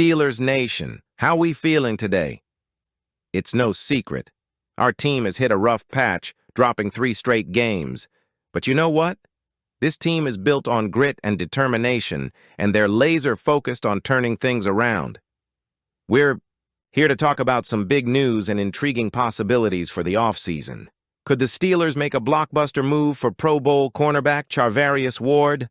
Steelers Nation, how we feeling today? It's no secret. Our team has hit a rough patch, dropping 3 straight games. But you know what? This team is built on grit and determination, and they're laser-focused on turning things around. We're here to talk about some big news and intriguing possibilities for the offseason. Could the Steelers make a blockbuster move for Pro Bowl cornerback Charvarius Ward?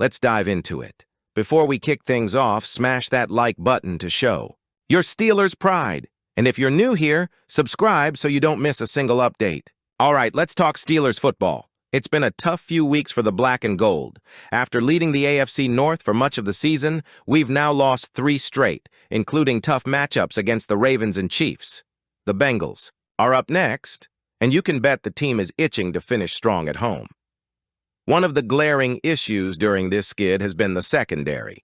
Let's dive into it. Before we kick things off, smash that like button to show your Steelers pride. And if you're new here, subscribe so you don't miss a single update. All right, let's talk Steelers football. It's been a tough few weeks for the black and gold. After leading the AFC North for much of the season, we've now lost 3 straight, including tough matchups against the Ravens and Chiefs. The Bengals are up next, and you can bet the team is itching to finish strong at home. One of the glaring issues during this skid has been the secondary.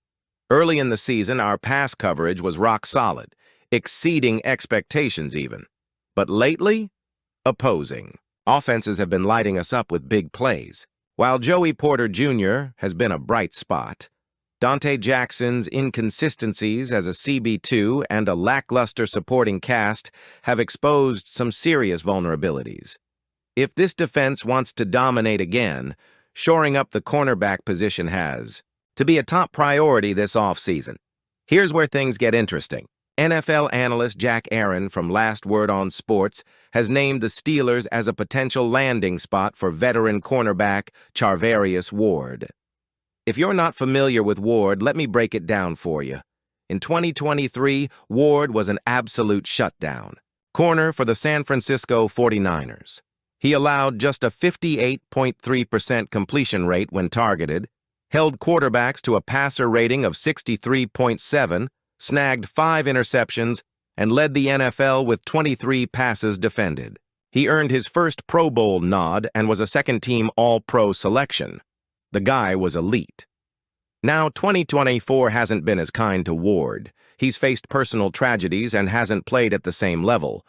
Early in the season, our pass coverage was rock solid, exceeding expectations even. But lately, opposing. Offenses have been lighting us up with big plays. While Joey Porter Jr. has been a bright spot, Dante Jackson's inconsistencies as a CB2 and a lackluster supporting cast have exposed some serious vulnerabilities. If this defense wants to dominate again, shoring up the cornerback position has to be a top priority this offseason. Here's where things get interesting. NFL analyst Jack Aaron from Last Word on Sports has named the Steelers as a potential landing spot for veteran cornerback Charvarius Ward. If you're not familiar with Ward, let me break it down for you. In 2023, Ward was an absolute shutdown. Corner for the San Francisco 49ers. He allowed just a 58.3% completion rate when targeted, held quarterbacks to a passer rating of 63.7, snagged 5 interceptions, and led the NFL with 23 passes defended. He earned his first Pro Bowl nod and was a second-team All-Pro selection. The guy was elite. Now, 2024 hasn't been as kind to Ward. He's faced personal tragedies and hasn't played at the same level.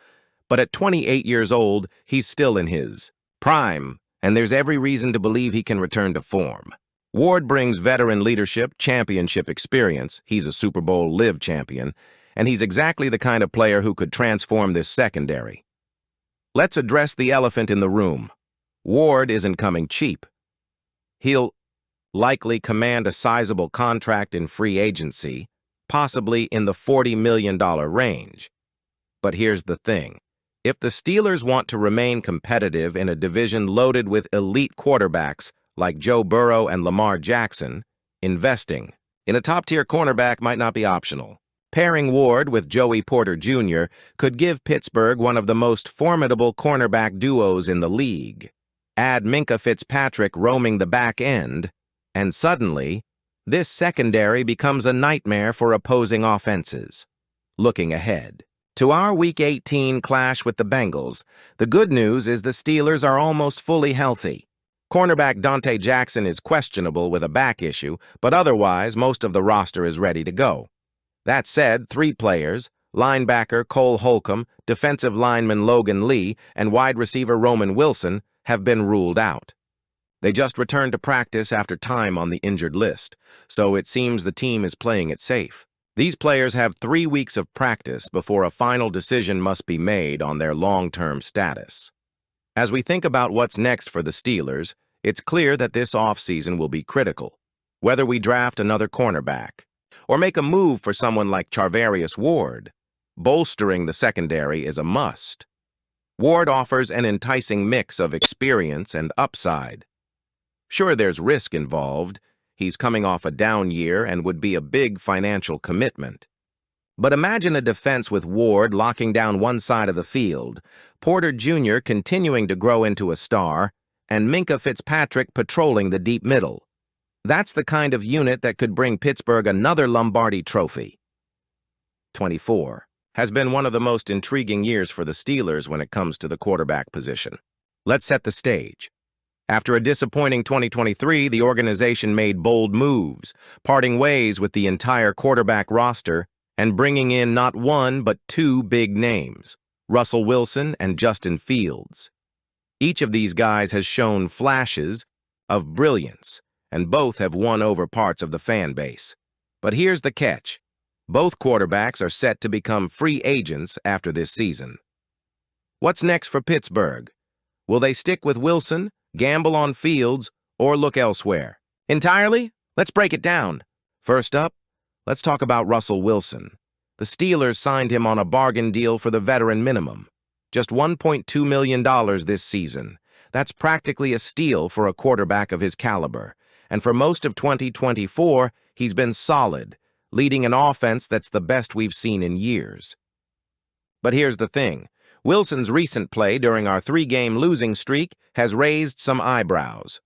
But at 28 years old, he's still in his prime, and there's every reason to believe he can return to form. Ward brings veteran leadership, championship experience. He's a Super Bowl live champion, and he's exactly the kind of player who could transform this secondary. Let's address the elephant in the room. Ward isn't coming cheap. He'll likely command a sizable contract in free agency, possibly in the $40 million range. But here's the thing. If the Steelers want to remain competitive in a division loaded with elite quarterbacks like Joe Burrow and Lamar Jackson, investing in a top-tier cornerback might not be optional. Pairing Ward with Joey Porter Jr. could give Pittsburgh one of the most formidable cornerback duos in the league. Add Minkah Fitzpatrick roaming the back end, and suddenly, this secondary becomes a nightmare for opposing offenses. Looking ahead to our Week 18 clash with the Bengals, the good news is the Steelers are almost fully healthy. Cornerback Dante Jackson is questionable with a back issue, but otherwise most of the roster is ready to go. That said, 3 players, linebacker Cole Holcomb, defensive lineman Logan Lee, and wide receiver Roman Wilson, have been ruled out. They just returned to practice after time on the injured list, so it seems the team is playing it safe. These players have 3 weeks of practice before a final decision must be made on their long-term status. As we think about what's next for the Steelers, it's clear that this offseason will be critical. Whether we draft another cornerback or make a move for someone like Charvarius Ward, bolstering the secondary is a must. Ward offers an enticing mix of experience and upside. Sure, there's risk involved. He's coming off a down year and would be a big financial commitment. But imagine a defense with Ward locking down one side of the field, Porter Jr. continuing to grow into a star, and Minkah Fitzpatrick patrolling the deep middle. That's the kind of unit that could bring Pittsburgh another Lombardi trophy. 24 has been one of the most intriguing years for the Steelers when it comes to the quarterback position. Let's set the stage. After a disappointing 2023, the organization made bold moves, parting ways with the entire quarterback roster and bringing in not one but 2 big names, Russell Wilson and Justin Fields. Each of these guys has shown flashes of brilliance, and both have won over parts of the fan base. But here's the catch. Both quarterbacks are set to become free agents after this season. What's next for Pittsburgh? Will they stick with Wilson, gamble on Fields, or look elsewhere? Entirely? Let's break it down. First up, let's talk about Russell Wilson. The Steelers signed him on a bargain deal for the veteran minimum. Just $1.2 million this season. That's practically a steal for a quarterback of his caliber. And for most of 2024, he's been solid, leading an offense that's the best we've seen in years. But here's the thing. Wilson's recent play during our 3-game losing streak has raised some eyebrows.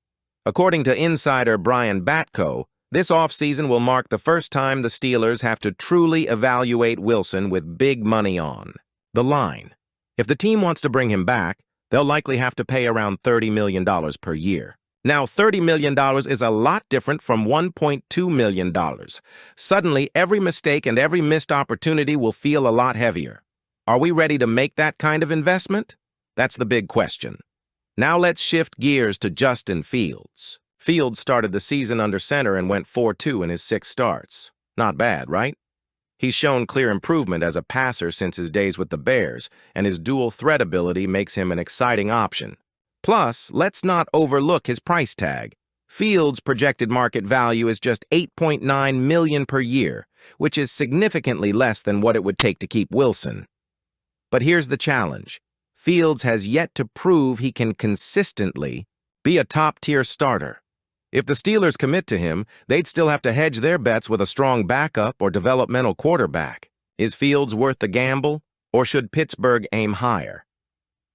According to insider Brian Batko, this offseason will mark the first time the Steelers have to truly evaluate Wilson with big money on the line. If the team wants to bring him back, they'll likely have to pay around $30 million per year. Now, $30 million is a lot different from $1.2 million. Suddenly, every mistake and every missed opportunity will feel a lot heavier. Are we ready to make that kind of investment? That's the big question. Now let's shift gears to Justin Fields. Fields started the season under center and went 4-2 in his 6 starts. Not bad, right? He's shown clear improvement as a passer since his days with the Bears, and his dual threat ability makes him an exciting option. Plus, let's not overlook his price tag. Fields' projected market value is just $8.9 million per year, which is significantly less than what it would take to keep Wilson. But here's the challenge. Fields has yet to prove he can consistently be a top-tier starter. If the Steelers commit to him, they'd still have to hedge their bets with a strong backup or developmental quarterback. Is Fields worth the gamble, or should Pittsburgh aim higher?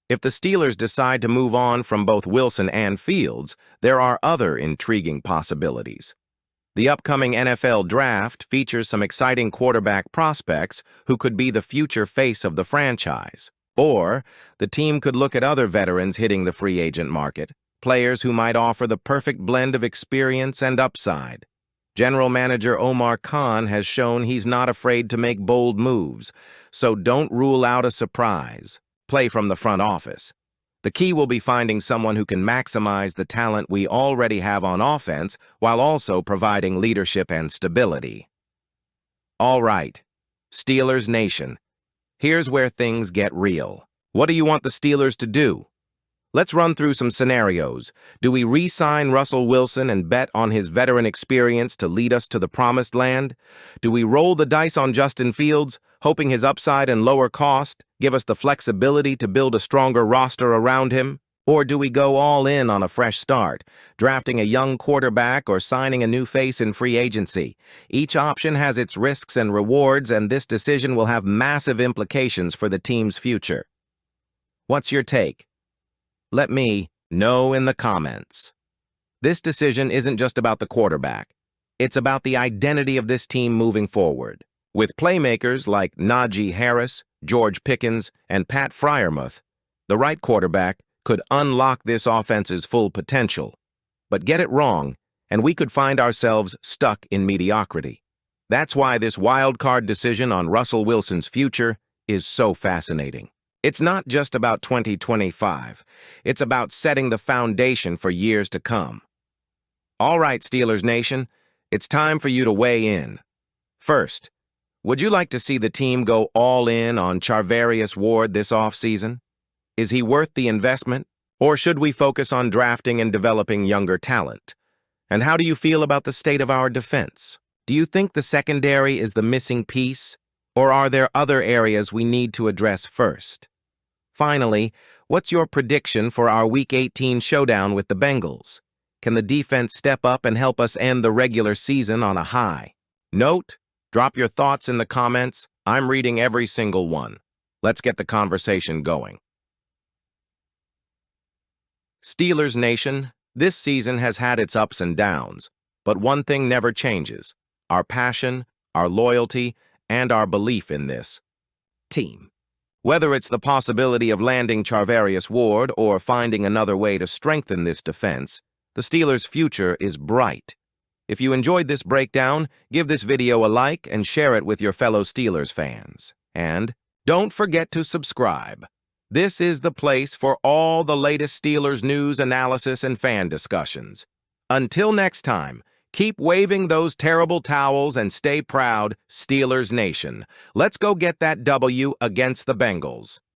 If the Steelers decide to move on from both Wilson and Fields, there are other intriguing possibilities. The upcoming NFL draft features some exciting quarterback prospects who could be the future face of the franchise. Or, the team could look at other veterans hitting the free agent market, players who might offer the perfect blend of experience and upside. General Manager Omar Khan has shown he's not afraid to make bold moves, so don't rule out a surprise. Play from the front office. The key will be finding someone who can maximize the talent we already have on offense while also providing leadership and stability. All right, Steelers Nation. Here's where things get real. What do you want the Steelers to do? Let's run through some scenarios. Do we re-sign Russell Wilson and bet on his veteran experience to lead us to the promised land? Do we roll the dice on Justin Fields, hoping his upside and lower cost give us the flexibility to build a stronger roster around him? Or do we go all in on a fresh start, drafting a young quarterback or signing a new face in free agency? Each option has its risks and rewards, and this decision will have massive implications for the team's future. What's your take? Let me know in the comments. This decision isn't just about the quarterback. It's about the identity of this team moving forward. With playmakers like Najee Harris, George Pickens, and Pat Freiermuth, the right quarterback could unlock this offense's full potential. But get it wrong, and we could find ourselves stuck in mediocrity. That's why this wild-card decision on Russell Wilson's future is so fascinating. It's not just about 2025. It's about setting the foundation for years to come. All right, Steelers Nation, it's time for you to weigh in. First, would you like to see the team go all in on Charvarius Ward this offseason? Is he worth the investment, or should we focus on drafting and developing younger talent? And how do you feel about the state of our defense? Do you think the secondary is the missing piece, or are there other areas we need to address first? Finally, what's your prediction for our Week 18 showdown with the Bengals? Can the defense step up and help us end the regular season on a high? Note, drop your thoughts in the comments. I'm reading every single one. Let's get the conversation going. Steelers Nation, this season has had its ups and downs, but one thing never changes: our passion, our loyalty, and our belief in this team. Whether it's the possibility of landing Charvarius Ward or finding another way to strengthen this defense, the Steelers' future is bright. If you enjoyed this breakdown, give this video a like and share it with your fellow Steelers fans. And don't forget to subscribe. This is the place for all the latest Steelers news, analysis, and fan discussions. Until next time, Keep waving those terrible towels and stay proud, Steelers Nation. Let's go get that W against the Bengals.